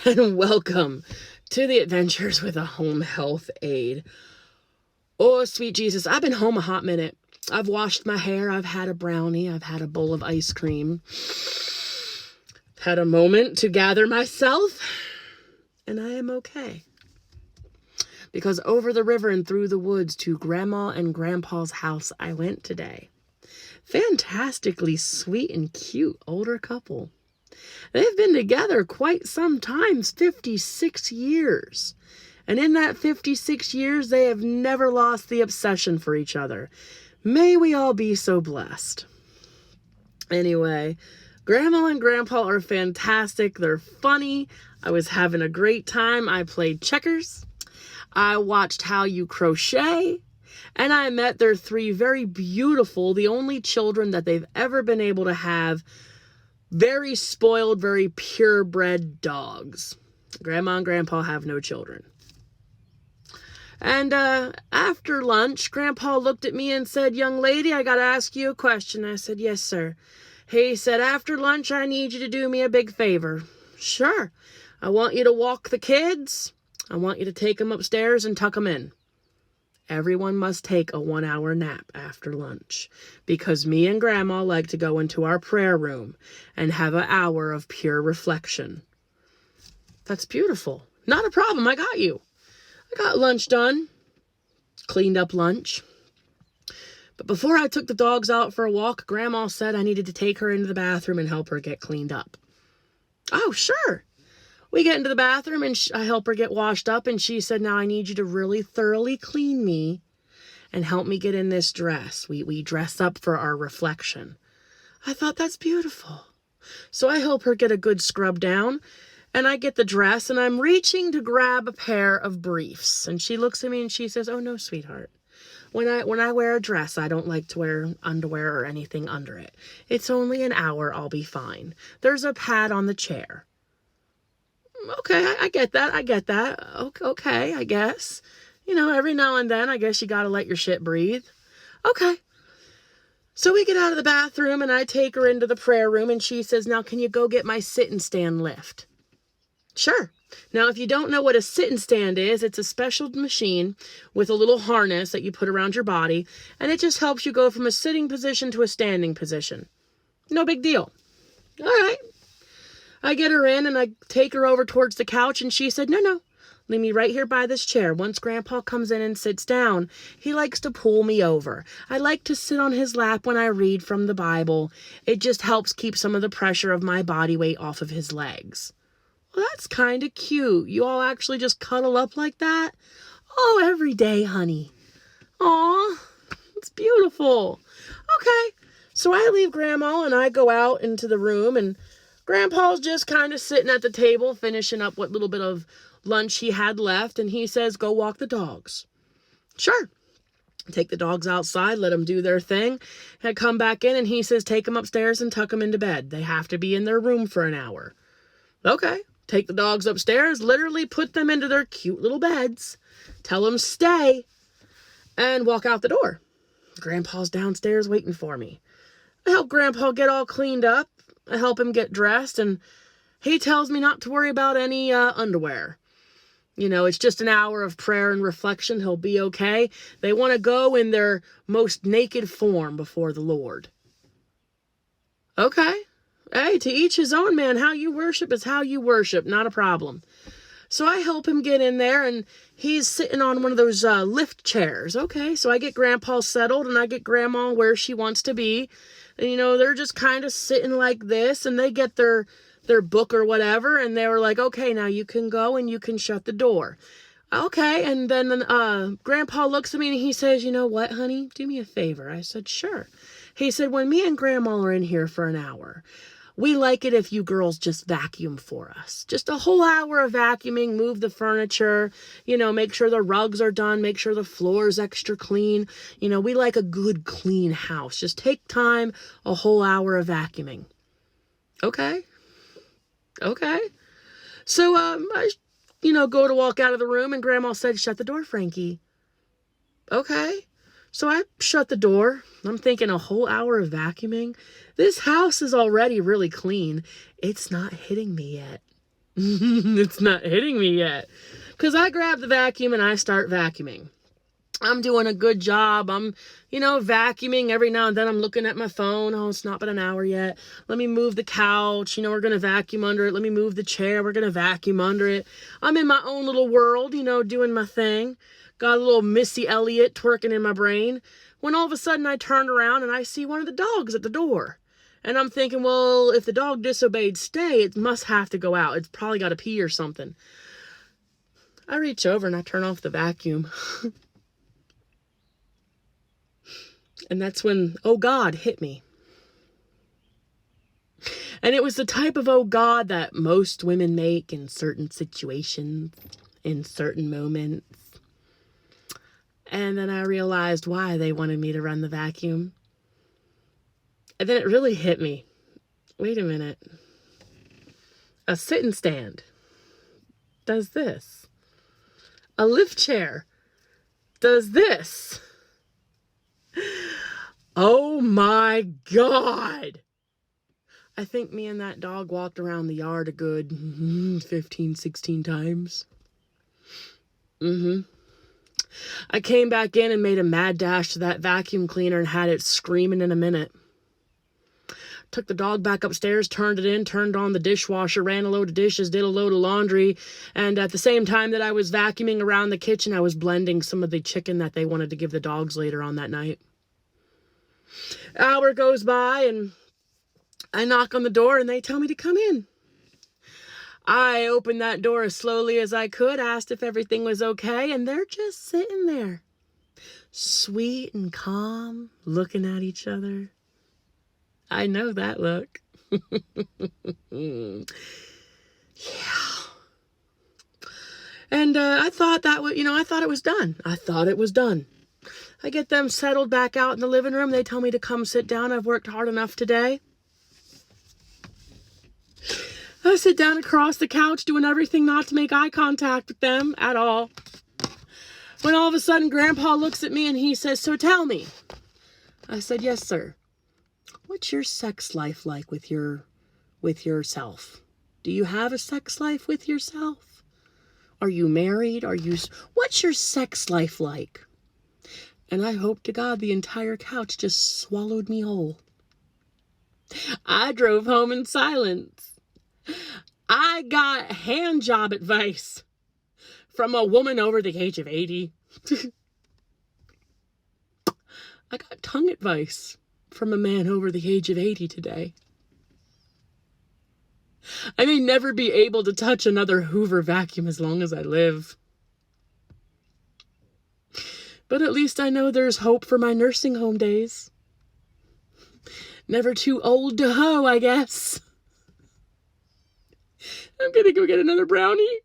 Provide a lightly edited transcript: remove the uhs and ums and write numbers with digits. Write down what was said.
and welcome to the Adventures with a Home Health Aide. Oh, sweet Jesus, I've been home a hot minute. I've washed my hair, I've had a brownie, I've had a bowl of ice cream, had a moment to gather myself, and I am okay. Because over the river and through the woods to Grandma and Grandpa's house I went today. Fantastically sweet and cute older couple. They've been together quite some time, 56 years. And in that 56 years, they have never lost the obsession for each other. May we all be so blessed. Anyway, Grandma and Grandpa are fantastic. They're funny. I was having a great time. I played checkers. I watched how you crochet. And I met their three very beautiful, the only children that they've ever been able to have, very spoiled, very purebred dogs. Grandma and Grandpa have no children. And after lunch, Grandpa looked at me and said, "Young lady, I got to ask you a question." I said, "Yes, sir." He said, "After lunch, I need you to do me a big favor." "Sure. I want you to walk the kids. I want you to take them upstairs and tuck them in. Everyone must take a 1-hour nap after lunch because me and Grandma like to go into our prayer room and have an hour of pure reflection." That's beautiful. Not a problem. I got you. I got lunch done, cleaned up lunch. But before I took the dogs out for a walk, Grandma said I needed to take her into the bathroom and help her get cleaned up. Oh, sure. We get into the bathroom and I help her get washed up, and she said, "Now I need you to really thoroughly clean me and help me get in this dress. We dress up for our reflection." I thought, that's beautiful. So I help her get a good scrub down, and I get the dress, and I'm reaching to grab a pair of briefs. And she looks at me and she says, "Oh no, sweetheart. When I wear a dress, I don't like to wear underwear or anything under it. It's only an hour, I'll be fine. There's a pad on the chair." Okay, I get that. Okay, I guess. Every now and then, I guess you gotta let your shit breathe. Okay. So we get out of the bathroom, and I take her into the prayer room, and she says, "Now, can you go get my sit and stand lift?" Sure. Now, if you don't know what a sit and stand is, it's a special machine with a little harness that you put around your body, and it just helps you go from a sitting position to a standing position. No big deal. All right. I get her in and I take her over towards the couch, and she said, No, leave me right here by this chair. Once Grandpa comes in and sits down, he likes to pull me over. I like to sit on his lap when I read from the Bible. It just helps keep some of the pressure of my body weight off of his legs." Well, that's kind of cute. You all actually just cuddle up like that? Oh, every day, honey. Aw, it's beautiful. Okay, so I leave Grandma and I go out into the room, and Grandpa's just kind of sitting at the table, finishing up what little bit of lunch he had left, and he says, "Go walk the dogs." Sure. Take the dogs outside, let them do their thing. I come back in, and he says, "Take them upstairs and tuck them into bed. They have to be in their room for an hour." Okay. Take the dogs upstairs, literally put them into their cute little beds, tell them stay, and walk out the door. Grandpa's downstairs waiting for me. I help Grandpa get all cleaned up. I help him get dressed, and he tells me not to worry about any underwear. It's just an hour of prayer and reflection. He'll be okay. They want to go in their most naked form before the Lord. Okay. Hey, to each his own, man. How you worship is how you worship. Not a problem. So I help him get in there, and he's sitting on one of those lift chairs. Okay, so I get Grandpa settled, and I get Grandma where she wants to be. And, they're just kind of sitting like this, and they get their book or whatever, and they were like, "Okay, now you can go and you can shut the door." Okay, and then Grandpa looks at me and he says, "You know what, honey? Do me a favor." I said, "Sure." He said, "When me and Grandma are in here for an hour, we like it if you girls just vacuum for us. Just a whole hour of vacuuming, move the furniture, make sure the rugs are done, make sure the floor's extra clean. We like a good clean house. Just take time, a whole hour of vacuuming." Okay. So, I, go to walk out of the room, and Grandma said, "Shut the door, Frankie." Okay. So I shut the door. I'm thinking, a whole hour of vacuuming? This house is already really clean. It's not hitting me yet. It's not hitting me yet. Because I grab the vacuum and I start vacuuming. I'm doing a good job. I'm, vacuuming. Every now and then I'm looking at my phone. Oh, it's not been an hour yet. Let me move the couch. We're going to vacuum under it. Let me move the chair. We're going to vacuum under it. I'm in my own little world, doing my thing. Got a little Missy Elliott twerking in my brain. When all of a sudden I turned around and I see one of the dogs at the door. And I'm thinking, well, if the dog disobeyed stay, it must have to go out. It's probably got to pee or something. I reach over and I turn off the vacuum. And that's when, oh God, hit me. And it was the type of oh God that most women make in certain situations, in certain moments. And then I realized why they wanted me to run the vacuum. And then it really hit me. Wait a minute. A sit-and stand does this. A lift chair does this. Oh my God. I think me and that dog walked around the yard a good 15, 16 times. I came back in and made a mad dash to that vacuum cleaner and had it screaming in a minute. Took the dog back upstairs, turned it in, turned on the dishwasher, ran a load of dishes, did a load of laundry. And at the same time that I was vacuuming around the kitchen, I was blending some of the chicken that they wanted to give the dogs later on that night. Hour goes by and I knock on the door and they tell me to come in. I opened that door as slowly as I could, asked if everything was okay, and they're just sitting there, sweet and calm, looking at each other. I know that look. Yeah. And I thought that was, I thought it was done. I get them settled back out in the living room. They tell me to come sit down. I've worked hard enough today. I sit down across the couch doing everything not to make eye contact with them at all. When all of a sudden Grandpa looks at me and he says, "So tell me." I said, "Yes, sir. What's your sex life like with yourself? Do you have a sex life with yourself? Are you married? What's your sex life like?" And I hope to God the entire couch just swallowed me whole. I drove home in silence. I got hand job advice from a woman over the age of 80. I got tongue advice from a man over the age of 80 today. I may never be able to touch another Hoover vacuum as long as I live. But at least I know there's hope for my nursing home days. Never too old to hoe, I guess. I'm gonna go get another brownie.